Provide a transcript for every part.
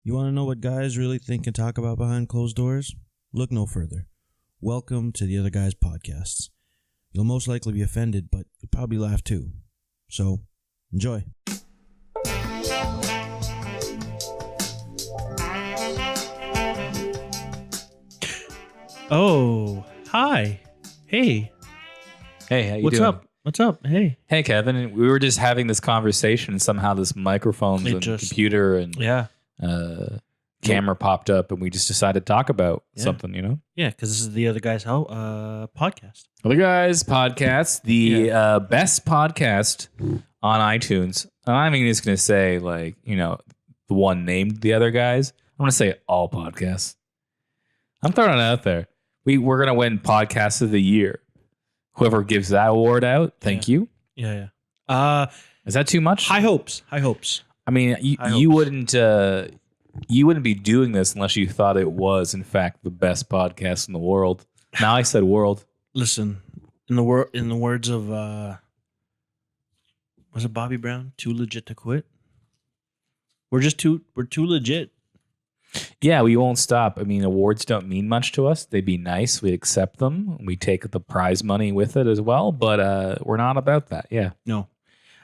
You want to know what guys really think and talk about behind closed doors? Look no further. Welcome to the Other Guys podcasts. You'll most likely be offended, but you'll probably laugh too. So, enjoy. Oh, hi. Hey. Hey, how you What's doing? up? What's up? Hey. Hey, Kevin. And we were just having this conversation, and somehow this microphones and computer and Yeah. camera popped up, and we just decided to talk about something, you know? Yeah, because this is the Other Guys podcast. Other Guys podcast, the best podcast on iTunes. And I'm even just going to say, like, you know, the one named The Other Guys. I'm going to say all podcasts. I'm throwing it out there. We're going to win Podcast of the Year. Whoever gives that award out, thank you. Yeah. Is that too much? High hopes. I mean, you wouldn't be doing this unless you thought it was, in fact, the best podcast in the world. Now I said world. Listen, in the words of was it Bobby Brown? Too legit to quit. We're too legit. Yeah, we won't stop. I mean, awards don't mean much to us. They be nice. We accept them. We take the prize money with it as well. But we're not about that. Yeah. No.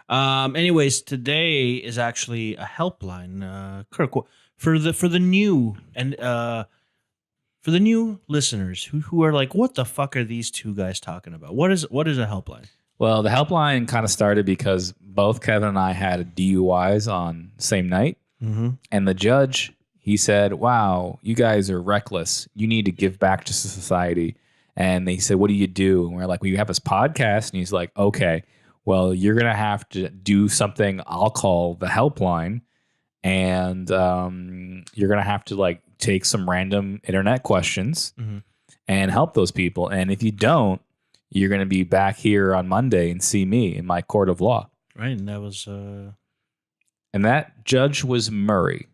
Anyways, today is actually a helpline. Kirk, for the new and for the new listeners who are like, what the fuck are these two guys talking about? What is a helpline? Well, the helpline kind of started because both Kevin and I had DUIs on the same night, and the judge, he said, "Wow, you guys are reckless. You need to give back to society." And they said, "What do you do?" And we're like, "We have this podcast." And he's like, "Okay, well, you're going to have to do something I'll call the helpline. And you're going to have to like take some random internet questions and help those people. And if you don't, you're going to be back here on Monday and see me in my court of law." Right. And that was And that judge was Murray.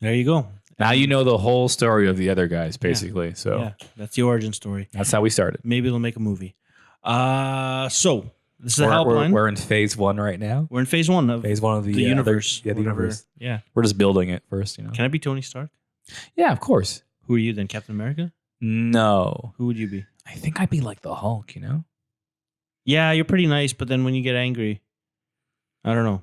there you go. Now you know the whole story of The Other Guys, basically. So yeah, that's the origin story. that's how we started. Maybe they'll make a movie. So this is the helpline. We're in phase one right now. We're in phase one of Phase one of the universe. the universe. Yeah. We're just building it first, you know. Can I be Tony Stark? Yeah, of course. Who are you then? Captain America? No. Who would you be? I think I'd be like the Hulk, you know? Yeah, you're pretty nice, but then when you get angry, I don't know.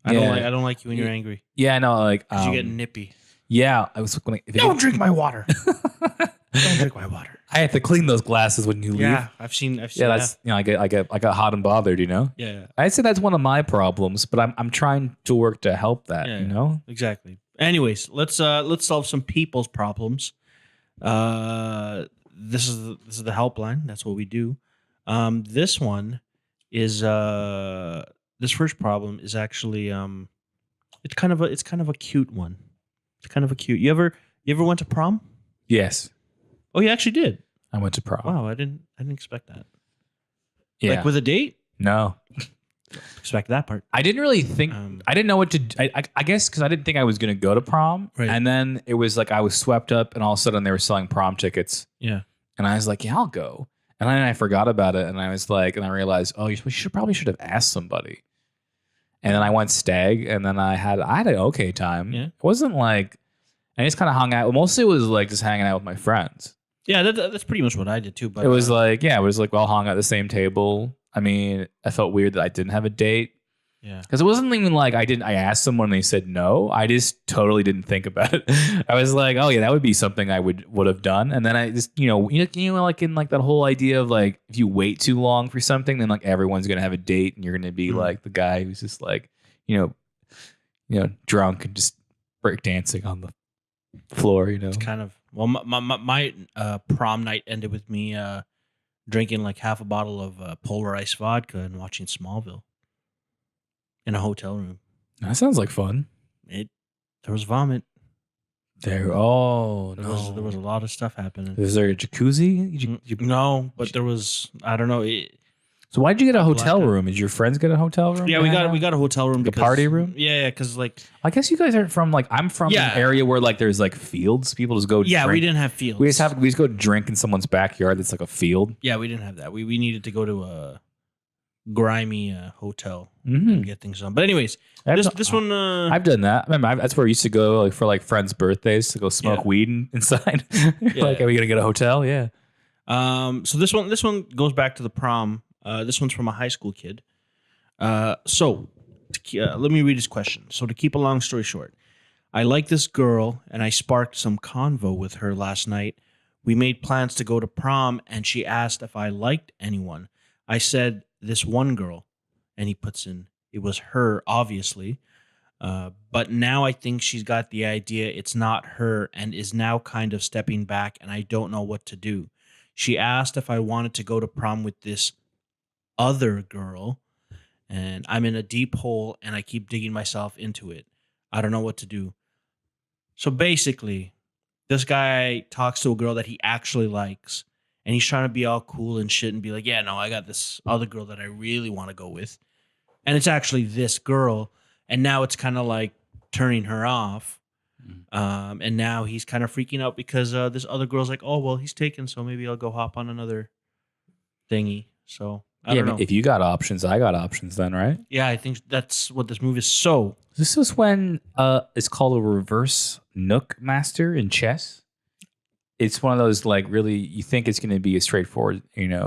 I don't like you when you're angry. Yeah, I know. Like, Because you get nippy. yeah, I was going. Don't drink my water. Don't drink my water. I have to clean those glasses when you leave. Yeah, I've seen. Yeah, that's I got hot and bothered. You know. Yeah. I'd say that's one of my problems, but I'm trying to work to help that. Yeah, you know. Exactly. Anyways, let's solve some people's problems. This is the helpline. That's what we do. This one is this first problem is actually it's kind of a cute one. It's kind of a cute. You ever went to prom? Yes, Oh, you actually did. I went to prom. Wow, I didn't expect that. Yeah. Like with a date? No, Expect that part. I didn't really think. I didn't know what to. I guess because I didn't think I was going to go to prom, Right. and then it was like I was swept up, and all of a sudden they were selling prom tickets, Yeah. and I was like, "Yeah, I'll go." And then I forgot about it, and I was like, and I realized, oh, we probably should have asked somebody. And then I went stag, and then I had an okay time. Yeah. It wasn't like I just kind of hung out. Mostly it was like just hanging out with my friends. Yeah, that's pretty much what I did too. But It was like, yeah, it was like we all hung at the same table. I mean, I felt weird that I didn't have a date. yeah. Because it wasn't even like I asked someone and they said no. I just totally didn't think about it. I was like, oh yeah, that would be something I would have done. And then I just, you know, like in like that whole idea of like, if you wait too long for something, then like everyone's going to have a date and you're going to be like the guy who's just like, you know, drunk and just break dancing on the floor, you know. It's kind of, well, my prom night ended with me drinking like half a bottle of Polar Ice vodka and watching Smallville in a hotel room. That sounds like fun. There was vomit. There was a lot of stuff happening. Is there a jacuzzi? No, but there was, I don't know. So why'd you get a hotel room? Did your friends get a hotel room? Yeah, we got a hotel room. Like a party room? Yeah, because like I guess you guys aren't from like I'm from an area where like there's like fields. People just go. Yeah, drink. we didn't have fields. We just go drink in someone's backyard. That's like a field. Yeah, we didn't have that. We needed to go to grimy hotel and get things done. But anyways, this one I've done that. I remember that's where I used to go like for like friends' birthdays to go smoke weed inside. Like, are we gonna get a hotel? Yeah. So this one goes back to the prom. This one's from a high school kid. So let me read his question. So to keep a long story short, I like this girl and I sparked some convo with her last night. We made plans to go to prom and she asked if I liked anyone. I said this one girl, and he puts in, it was her, obviously. But now I think she's got the idea it's not her and is now kind of stepping back, and I don't know what to do. She asked if I wanted to go to prom with this other girl, and I'm in a deep hole and I keep digging myself into it. I don't know what to do. So basically, this guy talks to a girl that he actually likes, and he's trying to be all cool and shit and be like, yeah, no, I got this other girl that I really want to go with. And it's actually this girl. And now it's kind of like turning her off. And now he's kind of freaking out because this other girl's like, oh, well, he's taken, so maybe I'll go hop on another thingy. So I don't know. If you got options, I got options then, right? Yeah, I think that's what this movie is. So this is when it's called a reverse Nook master in chess. It's one of those like really you think it's going to be a straightforward,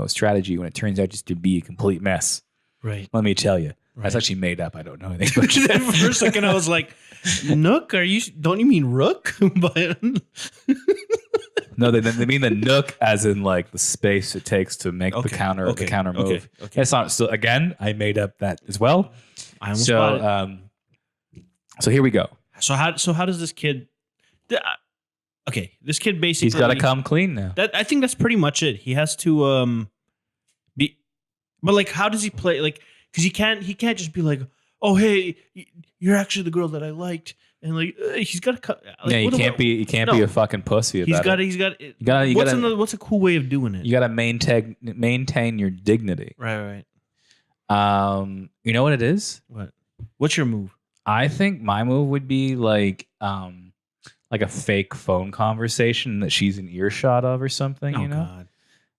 strategy when it turns out just to be a complete mess. Right. Let me tell you. Right. That's actually made up. I don't know anything. For a second, I was like, Nook? Don't you mean Rook? But no, they mean the Nook as in like the space it takes to make the counter move. Okay. That's not still again. I made up that as well. I almost got it. So here we go. So how does this kid? Okay, this kid basically he's got to come clean now. I think that's pretty much it. He has to be, but like, how does he play? Like, because he can't just be like, oh hey, you're actually the girl that I liked, and like he's got to cut. Like, yeah, he can't be a fucking pussy about it. What's a cool way of doing it? You got to maintain your dignity. Right. You know what it is? What's your move? I think my move would be like a fake phone conversation that she's in earshot of or something, God.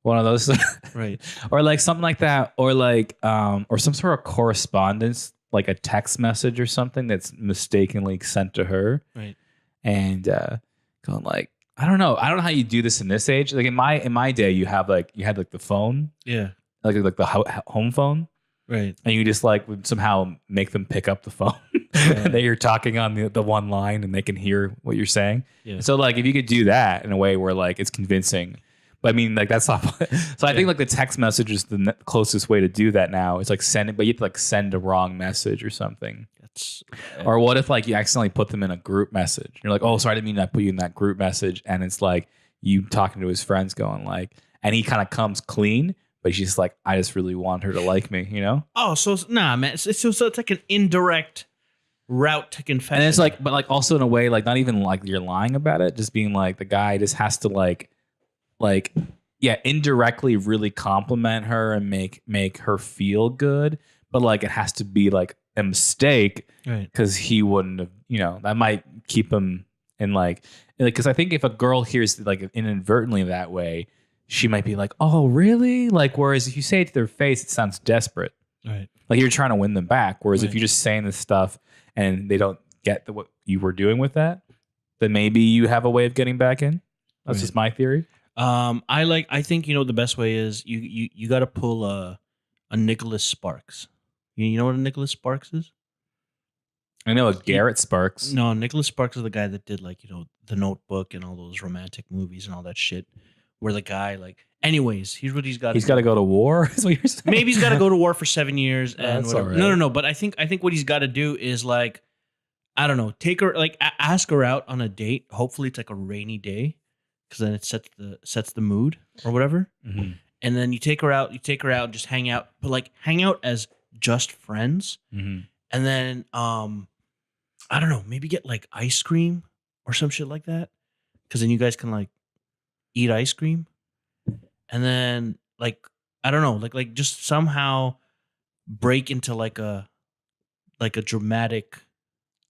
One of those. Right. Or like something like that. Or like, or some sort of correspondence, like a text message or something that's mistakenly sent to her. Right. And going like, I don't know how you do this in this age. Like in my day, you had the phone. Yeah. Like the home phone. Right. And you just like would somehow make them pick up the phone. And then you're talking on the one line and they can hear what you're saying. Yeah. So like if you could do that in a way where like it's convincing, but I mean like that's not. So I think like the text message is the closest way to do that now. It's like send it, but you have to like send a wrong message or something. Or what if like you accidentally put them in a group message? You're like, oh, sorry, I didn't mean to put you in that group message, and it's like you talking to his friends, going like, and he kind of comes clean. But she's like, I just really want her to like me, Oh, so nah, man. So it's like an indirect route to confession. And it's like, but like also in a way, like not even like you're lying about it, just being like the guy just has to like, indirectly really compliment her and make her feel good. But like it has to be like a mistake, right? Because he wouldn't have, that might keep him in like, because I think if a girl hears like inadvertently that way, she might be like, oh, really? Like, whereas if you say it to their face, it sounds desperate. Right. Like you're trying to win them back. Whereas if you're just saying this stuff and they don't get what you were doing with that, then maybe you have a way of getting back in. That's just my theory. I think, the best way is you got to pull a Nicholas Sparks. You know what a Nicholas Sparks is? I know a Garrett Sparks. No, Nicholas Sparks is the guy that did like, The Notebook and all those romantic movies and all that shit. Where the guy anyways, here's what he's got. He's got to go to war. Is what you're saying? Maybe he's got to go to war for 7 years and whatever. Right. No. But I think what he's got to do is like, I don't know, take her ask her out on a date. Hopefully it's like a rainy day, because then it sets the mood or whatever. Mm-hmm. And then you take her out, and just hang out, but like hang out as just friends. Mm-hmm. And then I don't know, maybe get like ice cream or some shit like that, because then you guys can like eat ice cream, and then like I don't know, like just somehow break into like a dramatic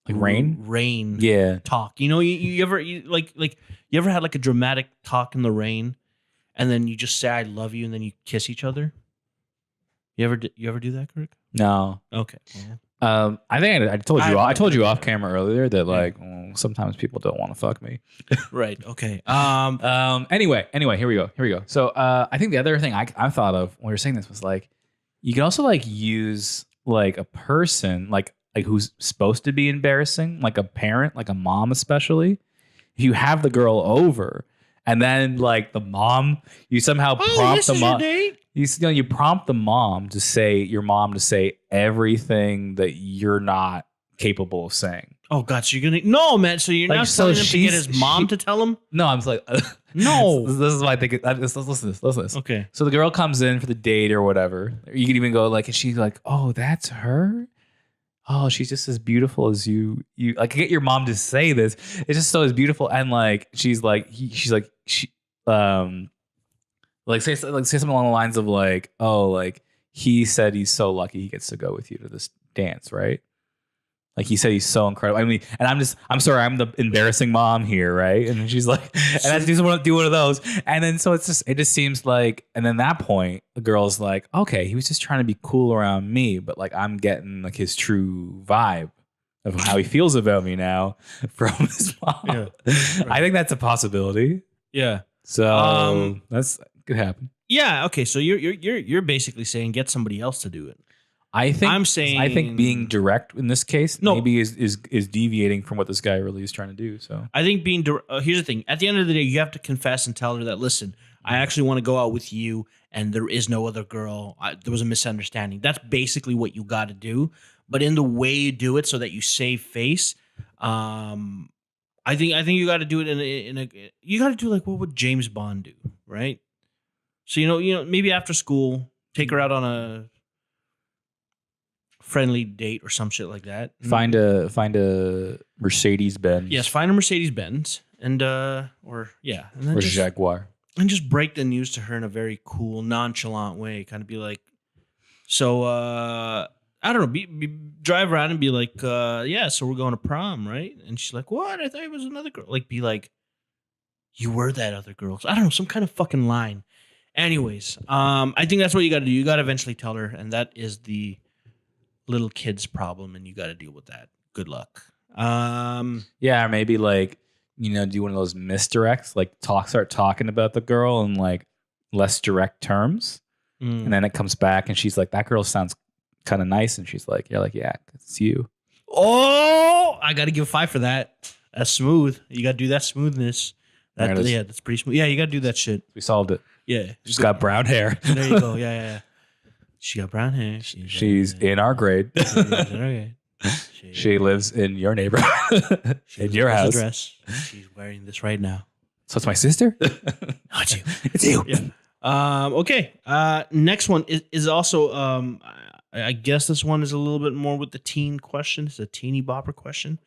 rain talk. You ever had like a dramatic talk in the rain, and then you just say I love you, and then you kiss each other. You ever do that, Kirk? No. Okay. I think I told you. I told you off camera earlier that like sometimes people don't want to fuck me. Right. Okay. Anyway, here we go. So I think the other thing I thought of when we were saying this was like you can also like use like a person like who's supposed to be embarrassing, like a parent, like a mom especially. If you have the girl over and then like the mom, you somehow prompt the mom. You prompt the mom to say everything that you're not capable of saying. Oh God! So you're gonna man. So you're not telling him to get his mom to tell him? No, I'm like no. This is why I think. Listen to this. Okay. So the girl comes in for the date or whatever. You can even go like, and she's like, "Oh, that's her. Oh, she's just as beautiful as you. Like get your mom to say this. It's just so as beautiful." And like she's like say something along the lines of like, oh, like he said he's so lucky he gets to go with you to this dance, right? Like he said he's so incredible. I mean, and I'm sorry, I'm the embarrassing mom here, right? And she's like, and I just want to do one of those. And then so it just seems like, and then that point, the girl's like, okay, he was just trying to be cool around me, but like I'm getting like his true vibe of how he feels about me now from his mom. Yeah, right. I think that's a possibility. Yeah. So that's could happen. Yeah. Okay. So you're basically saying get somebody else to do it. I think being direct in this case maybe is deviating from what this guy really is trying to do. So I think being here's the thing. At the end of the day, you have to confess and tell her that listen, I actually want to go out with you, and there is no other girl. There was a misunderstanding. That's basically what you got to do. But in the way you do it, so that you save face, I think you got to do it in a you got to do like what would James Bond do, right? So you know maybe after school, take her out on a friendly date or some shit like that. Find a Mercedes Benz. Yes, find a Mercedes Benz and then Jaguar, and just break the news to her in a very cool, nonchalant way. Kind of be like, so I don't know, drive around and be like, yeah, so we're going to prom, right? And she's like, what? I thought it was another girl. Like, be like, you were that other girl. So, I don't know, some kind of fucking line. Anyways, I think that's what you got to do. You got to eventually tell her, and that is the little kid's problem, and you got to deal with that. Good luck. Yeah, or maybe like, do one of those misdirects, like start talking about the girl in like less direct terms. And then it comes back and she's like, that girl sounds kind of nice. And she's like, yeah, it's you. Oh, I got to give 5 for that. That's smooth. You got to do that smoothness. That's pretty smooth. Yeah, you got to do that shit. We solved it. Yeah. She's got brown hair. There you go. Yeah. She got brown hair. She's in our grade. She lives in your neighborhood. In your house. Dress. She's wearing this right now. So it's my sister? No, it's you. It's you. Yeah. Okay. Next one is also I guess this one is a little bit more with the teen question. It's a teeny bopper question.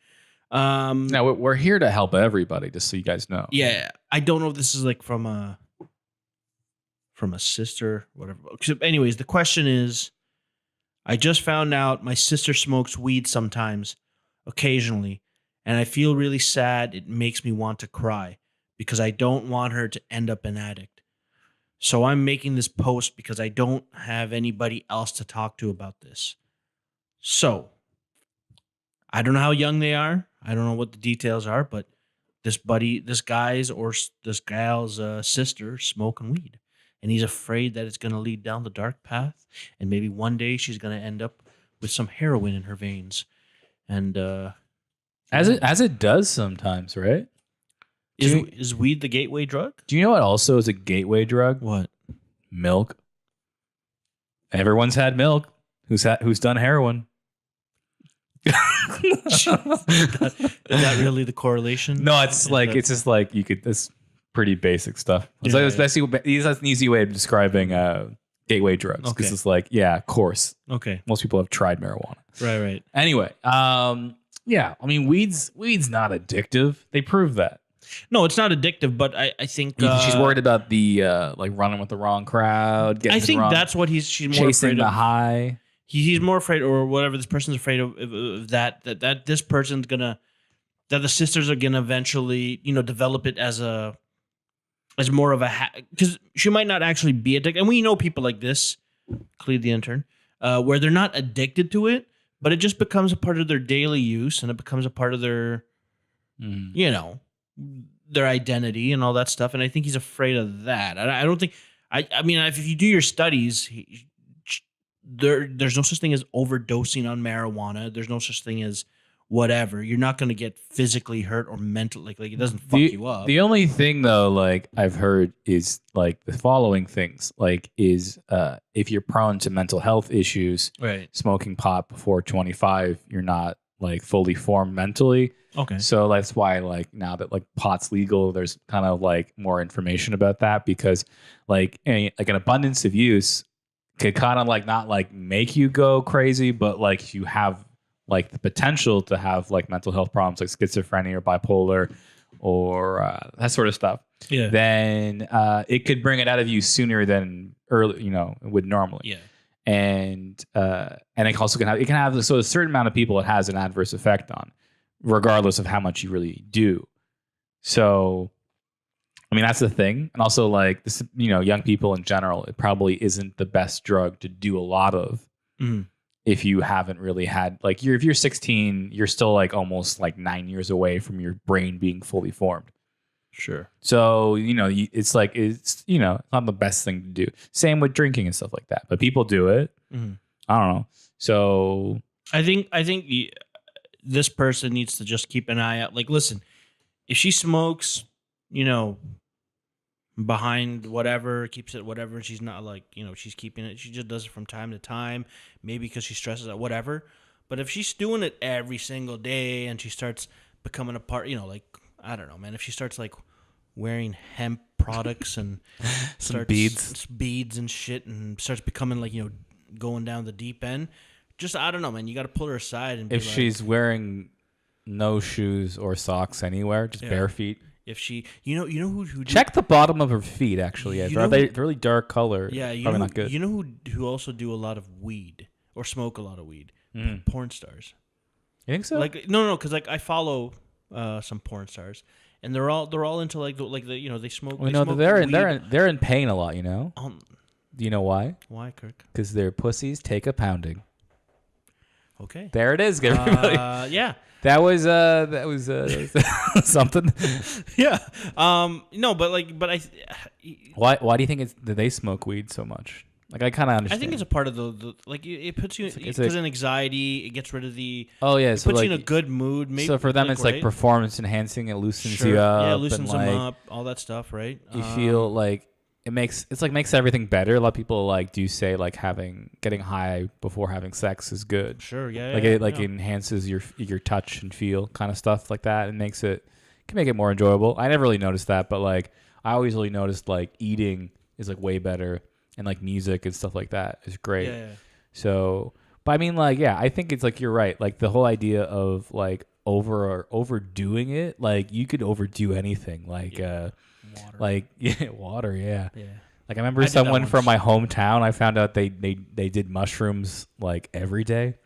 Now we're here to help everybody, just so you guys know. Yeah. I don't know if this is like from a sister, whatever. Anyways, the question is, I just found out my sister smokes weed sometimes, occasionally, and I feel really sad. It makes me want to cry because I don't want her to end up an addict. So I'm making this post because I don't have anybody else to talk to about this. So I don't know how young they are. I don't know what the details are, but this guy's or this gal's sister smoking weed. And he's afraid that it's going to lead down the dark path. And maybe one day she's going to end up with some heroin in her veins. And as it does sometimes, right? Is weed the gateway drug? Do you know what also is a gateway drug? What? Milk. Everyone's had milk. Who's done heroin? Is that really the correlation? No, it's just like you could. It's pretty basic stuff. It's that's an easy way of describing gateway drugs because it's like, yeah, of course. Okay. Most people have tried marijuana. Right. Anyway, yeah. I mean, weed's not addictive. They prove that. No, it's not addictive, but I think she's worried about the like running with the wrong crowd. I think that's what she's more chasing afraid the of. High. He's more afraid, or whatever this person's afraid of that this person's gonna, that the sisters are gonna eventually, develop it as more of a because she might not actually be addicted, and we know people like this Khalid the intern, where they're not addicted to it, but it just becomes a part of their daily use, and it becomes a part of their, you know, their identity and all that stuff. And I think he's afraid of that. I don't think. I mean, if you do your studies, there's no such thing as overdosing on marijuana. There's no such thing as whatever. You're not going to get physically hurt or mental, like it doesn't fuck you up. The only thing though, like I've heard is like the following things, like is if you're prone to mental health issues, Right. smoking pot before 25, you're not like fully formed mentally. Okay. So that's why like now that like pot's legal, there's kind of like more information about that, because like an abundance of use could kind of like not like make you go crazy, but like you have like the potential to have like mental health problems like schizophrenia or bipolar or that sort of stuff. Yeah. Then it could bring it out of you sooner than early, it would normally. Yeah. And it also can have so a certain amount of people it has an adverse effect on, regardless of how much you really do. So, I mean, that's the thing. And also like this, young people in general, it probably isn't the best drug to do a lot of. If you haven't really had like if you're 16, you're still like almost like 9 years away from your brain being fully formed. Sure. So, it's not the best thing to do. Same with drinking and stuff like that. But people do it. I don't know. So I think this person needs to just keep an eye out. Like, listen, if she smokes, behind whatever, keeps it whatever, she's not like, she's keeping it. She just does it from time to time, maybe because she stresses out, whatever. But if she's doing it every single day and she starts becoming a part, like, I don't know, man, if she starts like wearing hemp products and starts beads and shit and starts becoming like, going down the deep end, just, I don't know, man, you got to pull her aside and be if she's wearing no shoes or socks anywhere, just bare feet. If she, who check the bottom of her feet, actually. Yeah, they're really dark color. Yeah, probably not good. You know who also do a lot of weed or smoke a lot of weed? Porn stars. You think so? Like no, because like I follow some porn stars, and they're all into like the they smoke. Well, they're in pain a lot. Do you know why? Why, Kirk? Because their pussies take a pounding. Okay. There it is, everybody. Yeah. That was something. Yeah. No, but Why do you think that they smoke weed so much? Like, I kind of understand. I think it's a part of the like it puts you it puts in anxiety. It gets rid of the. Oh yeah, it puts you in a good mood. Maybe so for them, it's like performance enhancing. It loosens you up. Yeah, loosens them up. All that stuff, right? You feel like it makes everything better. A lot of people like do say like getting high before having sex is good. Sure, yeah. Like it enhances your touch and feel kind of stuff like that, and can make it more enjoyable. I never really noticed that, but like I always really noticed like eating is like way better, and like music and stuff like that is great. Yeah. So, but I mean, like, yeah, I think it's like you're right. Like the whole idea of like overdoing it, like you could overdo anything. Like water. Like water, yeah. Like I remember someone from my hometown. I found out they did mushrooms like every day.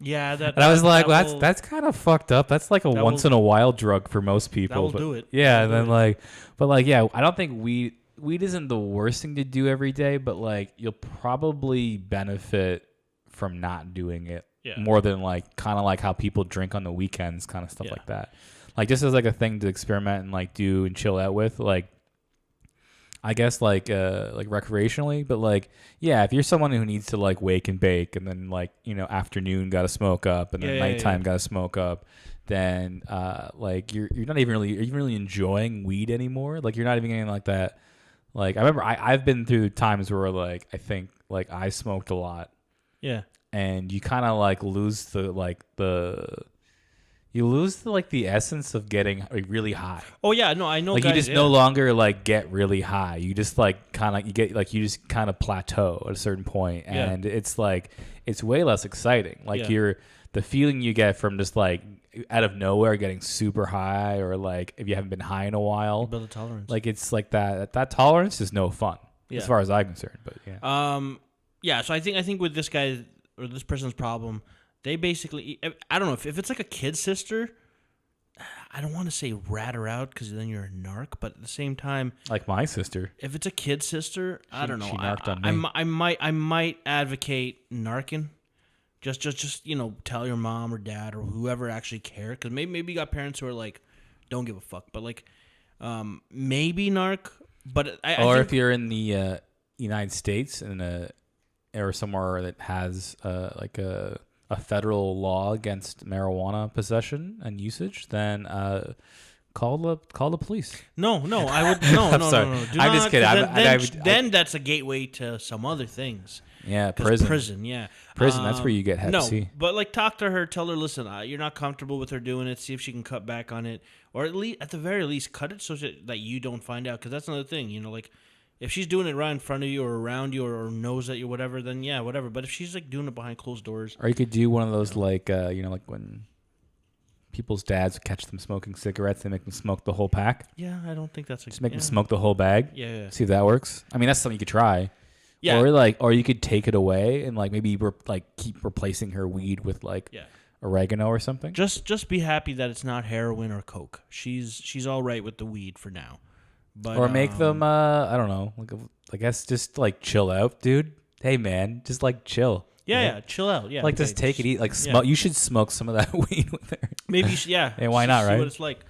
Yeah, and I was like, well, that's kind of fucked up. That's like a once in a while drug for most people. That will do it. Yeah, and then like, but like, yeah, I don't think weed isn't the worst thing to do every day, but like you'll probably benefit from not doing it more than like kind of like how people drink on the weekends, kind of stuff like that. Like just as like a thing to experiment and like do and chill out with, like I guess like recreationally, but like if you're someone who needs to like wake and bake and then like afternoon got to smoke up and then nighttime got to smoke up, then like you're not even really enjoying weed anymore. Like you're not even getting like that. Like I remember I've been through times where like I think like I smoked a lot. Yeah. And you kind of like lose the essence of getting like, really high. Oh yeah, no, I know. Like guys, you just no longer like get really high. You just like kind of you just kind of plateau at a certain point, and it's like it's way less exciting. Like the feeling you get from just like out of nowhere getting super high, or like if you haven't been high in a while, you build a tolerance. Like it's like that tolerance is no fun as far as I'm concerned. But yeah. So I think with this guy or this person's problem, they basically, I don't know if it's like a kid sister. I don't want to say rat her out because then you're a narc, but at the same time, Like my sister. if it's a kid sister, I don't know. She narked on me. I might advocate narking. Just tell your mom or dad or whoever actually care, because maybe you got parents who are like, don't give a fuck, but like, maybe narc. But I Or think, if you're in the United States or somewhere that has like a federal law against marijuana possession and usage, then call the police. no, I would no, I'm no, sorry. no, no. Do I'm not, just kidding. 'cause then that's a gateway to some other things. Yeah, 'Cause prison. yeah. Prison, that's where you get Hep No, C. but like talk to her, tell her, listen, you're not comfortable with her doing it. See if she can cut back on it, or at the very least, cut it so that you don't find out. Because that's another thing, like if she's doing it right in front of you or around you or knows that you whatever, then yeah, whatever. But if she's like doing it behind closed doors, Or you could do one of those like like when people's dads catch them smoking cigarettes, they make them smoke the whole pack. yeah, I don't think that's Just make them smoke the whole bag. Yeah. See if that works. I mean, that's something you could try. Yeah. Or you could take it away and like maybe keep replacing her weed with oregano or something. Just be happy that it's not heroin or coke. She's all right with the weed for now. But Or make them I don't know, I guess just like chill out, dude. Hey man, just like chill. Yeah, chill out. Yeah, like just take it easy. Like smoke. You should smoke some of that weed with her. Maybe yeah. And why not, see right? what it's like.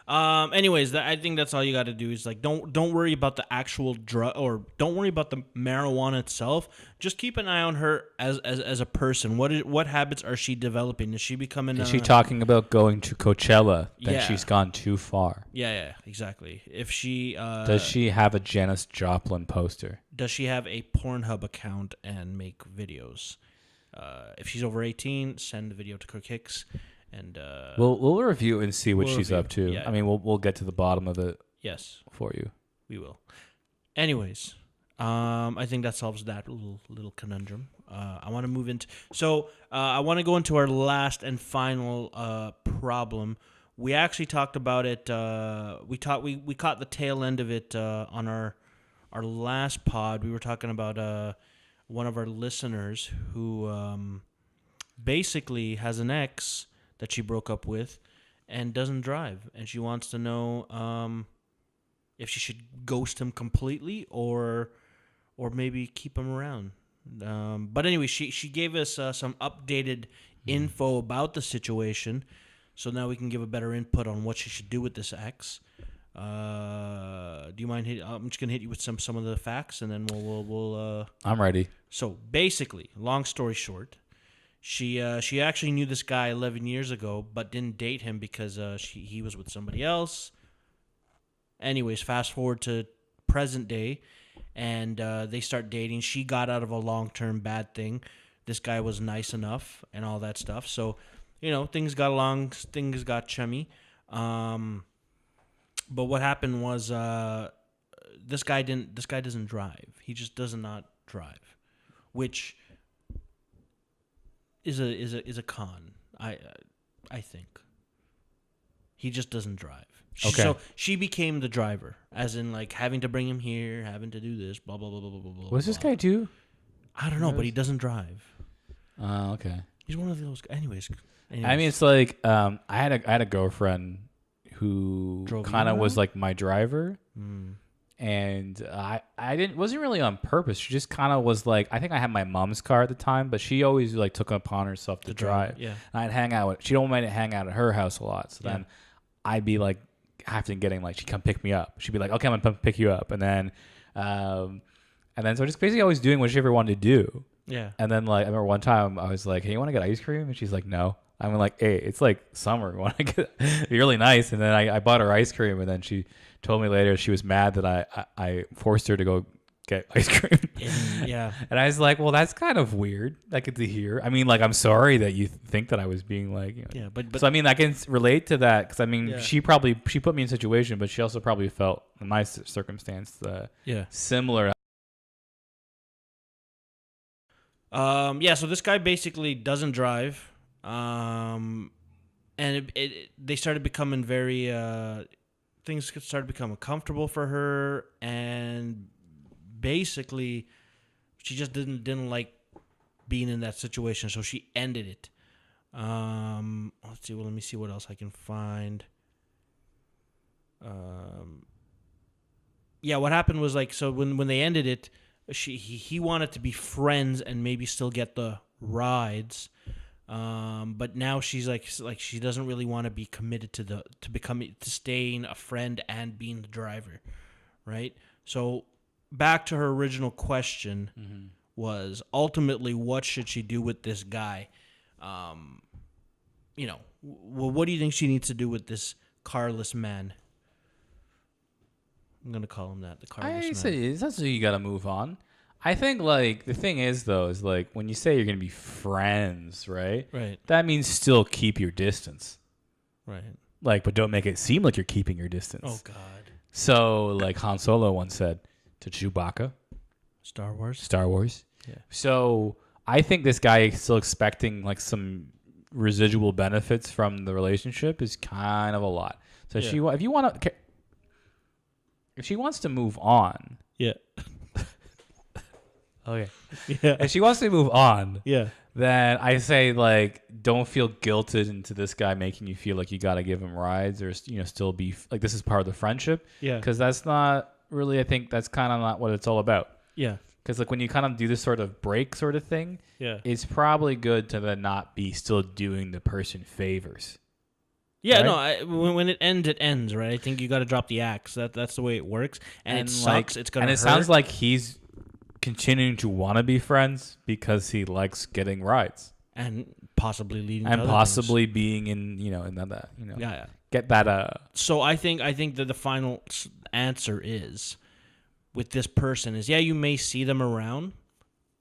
Anyways, I think that's all you got to do is like don't worry about the actual drug, or don't worry about the marijuana itself. Just keep an eye on her as a person. What habits are she developing? Is she becoming? Is she talking about going to Coachella? Then Yeah. she's gone too far. Yeah, exactly. If she Does she have a Janis Joplin poster? does she have a Pornhub account and make videos? If she's over 18, send the video to Kirk Hicks. And We'll review and see what we'll she's review. up to. Yeah. I mean, we'll get to the bottom of it yes, for you. we will. Anyways, I think that solves that little conundrum. I want to move into I want to go into our last and final problem. We actually talked about it. We caught the tail end of it on our last pod. We were talking about one of our listeners who basically has an ex that she broke up with and doesn't drive, and she wants to know if she should ghost him completely or maybe keep him around. But anyway, she gave us some updated info about the situation, so now we can give a better input on what she should do with this ex. Do you mind? I'm just gonna hit you with some of the facts, and then we'll. I'm ready. So basically, long story short, she actually knew this guy 11 years ago, but didn't date him because he was with somebody else. Anyways, fast forward to present day, and they start dating. She got out of a long-term bad thing. This guy was nice enough and all that stuff. So, things got along, things got chummy. But what happened was this guy doesn't drive. He just does not drive, which is a con. I think he just doesn't drive. Okay. So she became the driver, as in like having to bring him here, having to do this, blah blah blah blah blah blah. What does this guy do? I don't know, but he doesn't drive. Okay. He's one of those. Anyways. I mean, it's like I had a girlfriend who Drove you kind of was around? like my driver, and I wasn't really on purpose. She just kind of was like, I think I had my mom's car at the time, but she always like took it upon herself to drive. Yeah. And I'd hang out. She don't want me to hang out at her house a lot, so then I'd be like having getting like she'd come pick me up. She'd be like, okay, I'm gonna pick you up, and then so just basically always doing what she ever wanted to do. Yeah. And then like I remember one time I was like, hey, you want to get ice cream? And she's like, no. I'm like, hey, it's like summer. Want to get You're really nice. And then I bought her ice cream, and then she told me later she was mad that I forced her to go get ice cream. Yeah. And I was like, well, that's kind of weird. Like to hear. I mean, like, I'm sorry that you think that I was being like, Yeah, but so I mean, I can relate to that because I mean, Yeah. she put me in a situation, but she also probably felt in my circumstance similar. So this guy basically doesn't drive. And they started becoming very things started becoming comfortable for her, and basically she just didn't like being in that situation, so she ended it. Let's see. Well, let me see what else I can find. yeah, what happened was like, so when they ended it, he wanted to be friends and maybe still get the rides. But now she's like she doesn't really want to be committed to staying a friend and being the driver, right? So back to her original question was ultimately what should she do with this guy? What do you think she needs to do with this carless man? I'm gonna call him that, the carless man. say that's what you got to move on. I think like the thing is though is like when you say you're gonna be friends, right? Right. That means still keep your distance. Right. Like, but don't make it seem like you're keeping your distance. Oh God. So like Han Solo once said to Chewbacca, Star Wars. Yeah. So I think this guy is still expecting like some residual benefits from the relationship is kind of a lot. So if she wants to move on, Yeah. okay. Yeah. If she wants to move on, Yeah. then I say like don't feel guilted into this guy making you feel like you got to give him rides or still be like this is part of the friendship. Yeah. Because that's not really. I think that's kind of not what it's all about. Yeah. Because like when you kind of do this sort of break sort of thing, Yeah. it's probably good to then not be still doing the person favors. Yeah, right? no. When it ends, right? I think you got to drop the axe. That's the way it works, and it like, sucks. It's gonna. And it hurt. sounds like he's continuing to want to be friends because he likes getting rides and possibly leading and to other possibly things. being in that Yeah. get that So I think that the final answer is with this person is you may see them around,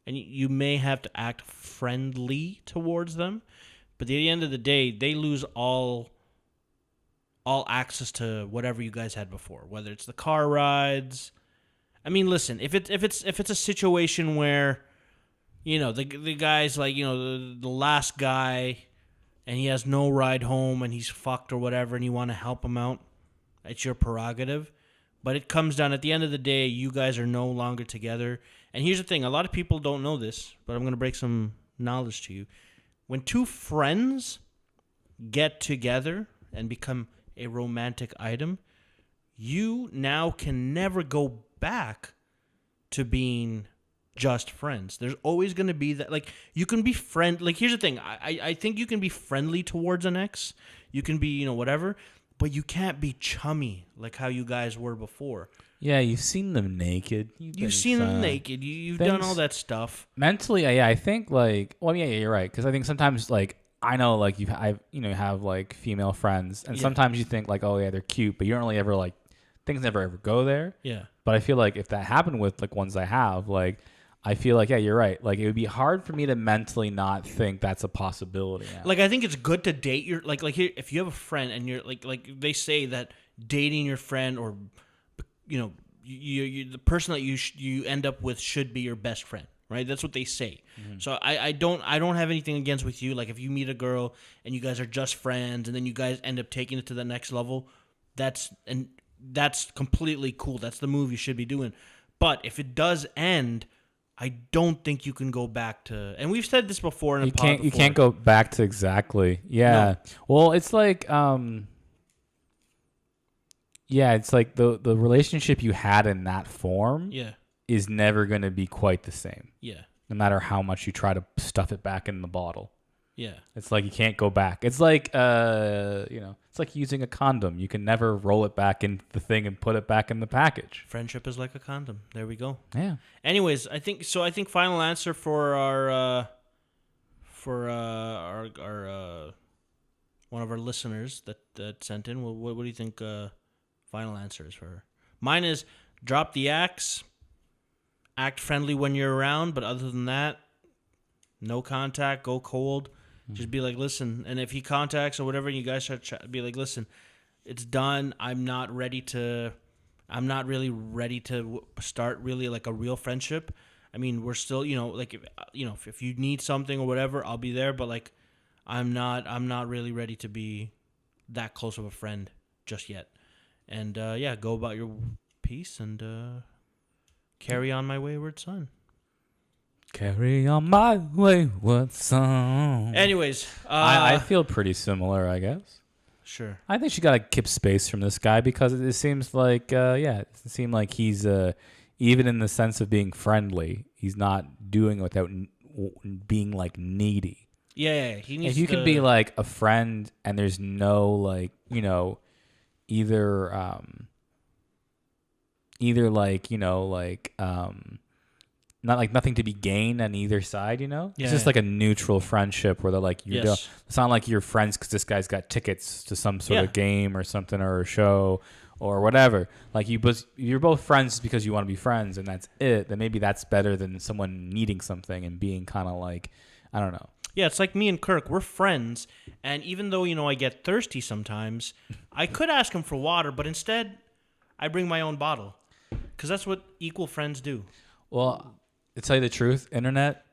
and you may have to act friendly towards them, but at the end of the day, they lose all access to whatever you guys had before, whether it's the car rides. I mean, listen, if it's a situation where, the guy's like, the last guy, and he has no ride home and he's fucked or whatever, and you want to help him out, it's your prerogative. But it comes down at the end of the day, you guys are no longer together. And here's the thing: a lot of people don't know this, but I'm gonna break some knowledge to you. When two friends get together and become a romantic item, you now can never go back to being just friends. There's always going to be that, like, you can be like, here's the thing. I think you can be friendly towards an ex. You can be, whatever, but you can't be chummy like how you guys were before. Yeah, you've seen them naked. You've seen them naked. You've done all that stuff. Mentally, I think like, well, yeah, you're right. Because I think sometimes like, I know, like you have like female friends, and sometimes you think like, oh yeah, they're cute, but you don't really ever like things never ever go there. Yeah. But I feel like if that happened with like ones I have, like I feel like you're right. Like it would be hard for me to mentally not think that's a possibility. Now. Like I think it's good to date your like here, if you have a friend and you're like they say that dating your friend or you the person that you end up with should be your best friend. Right, that's what they say. Mm-hmm. So I don't have anything against with you. Like if you meet a girl and you guys are just friends, and then you guys end up taking it to the next level, that's completely cool. That's the move you should be doing. But if it does end, I don't think you can go back to. And we've said this before in a pod before. You can't go back to exactly. Yeah. No. Well, it's like it's like the relationship you had in that form. Yeah. Is never going to be quite the same. Yeah. No matter how much you try to stuff it back in the bottle. Yeah. It's like you can't go back. It's like it's like using a condom. You can never roll it back in the thing and put it back in the package. Friendship is like a condom. There we go. Yeah. Anyways, I think final answer for our one of our listeners that sent in. What do you think final answer is for her? Mine is drop the axe. Act friendly when you're around, but other than that, no contact, go cold. Mm-hmm. Just be like, listen, and if he contacts or whatever, and you guys start be like, listen, it's done. I'm not really ready to start really like a real friendship. I mean, we're still, like, if you need something or whatever, I'll be there, but like, I'm not really ready to be that close of a friend just yet. And go about your peace and carry on my wayward son. Carry on my wayward son. Anyways. I feel pretty similar, I guess. Sure. I think she got to keep space from this guy because it seems like, it seems like he's, even in the sense of being friendly, he's not doing it without being like needy. Yeah, he needs. If you can be like a friend and there's no like, either like, not like nothing to be gained on either side, Yeah, it's just like a neutral friendship where they're like, Yes. it's not like you're friends because this guy's got tickets to some sort of game or something or a show or whatever. Like you're both friends because you want to be friends and that's it. Then maybe that's better than someone needing something and being kind of like, I don't know. Yeah, it's like me and Kirk. We're friends, and even though I get thirsty sometimes, I could ask him for water, but instead, I bring my own bottle because that's what equal friends do. Well, to tell you the truth, internet,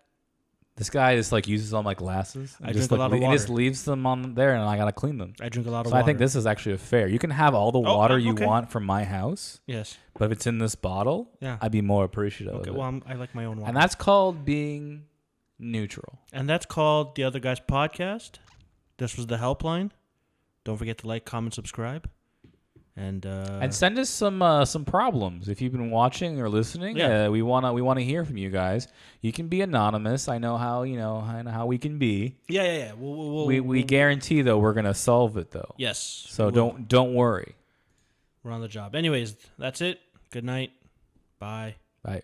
this guy just like uses all my glasses. I drink a lot of water. He just leaves them on there, and I gotta clean them. I drink a lot of So water. I think this is actually fair. You can have all the water you want from my house. Yes. But if it's in this bottle, I'd be more appreciative. Okay. of it. Well, I like my own water, And that's called being neutral. and that's called the Other Guys Podcast. This was the Helpline. Don't forget to like, comment, subscribe, and send us some problems if you've been watching or listening. Yeah. We wanna hear from you guys. You can be anonymous. I know how I know how we can be. Yeah. We guarantee though we're gonna solve it though. Yes. So don't worry. We're on the job. Anyways, that's it. Good night. Bye. Bye.